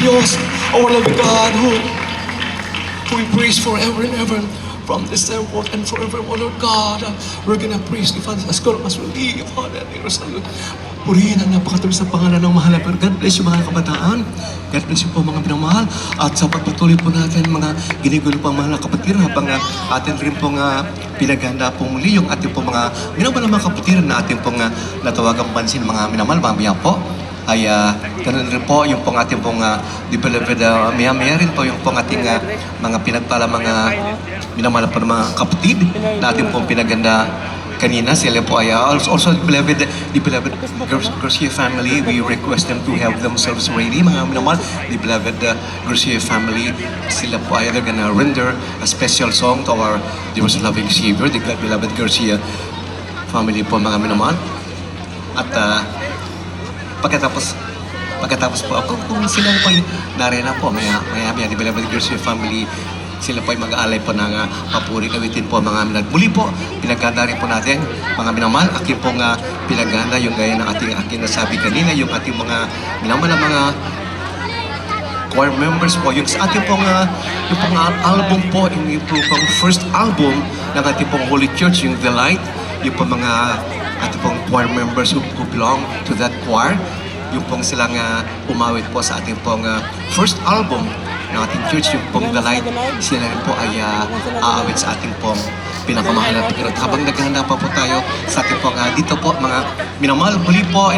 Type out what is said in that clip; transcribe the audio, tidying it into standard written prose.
Diyos, our loving God, who we praise forever and ever. From this time forth and forever, O Lord God, we're gonna praise you, Father, as God as we live, Father, purihin ang napakatuloy sa pangalan ng mahal. God bless you mga kabataan. God bless you po mga pinamahal. At sa pagpatuloy po natin mga ginigulo pa mga kapatid habang atin rin pong pinaganda po muli yung ating pong mga minamahal na mga kapatid na ating pong natawagang pansin mga minamahal. Mamaya po ay ganun rin po yung pong ating pong developed maya rin po yung pong ating mga pinagpala mga minamahal pa ng mga kapatid na ating pong pinaganda kanina. Sila po ay also the beloved Garcia family. We request them to have themselves ready. Mga minamahal, the beloved Garcia family, sila po ay they're gonna render a special song to our dearest loving Savior, the beloved Garcia family po mga minamahal. At pagkatapos po ako, kung sila po ay narena po, maya the beloved Garcia family, sila po ay mag-aalay po ng papuri kawitin po mga minamahal. Muli po, pinaganda rin po natin mga minamahal. Aking pong pinaganda yung gaya ng aking nasabi kanina, yung ating mga minamahal na mga choir members po, yung sa ating pong album po, yung pong first album ng ating pong Holy Church, yung The Light, yung pong mga ating pong choir members who belong to that choir, yung pong silang umawit po sa ating pong first album ng ating church, yung pong The Light, sila rin po ay aawit sa ating pong pinakamahal na Panginoon. Habang naghahanda pa po tayo sa ating pong dito po mga minamahal, muli po,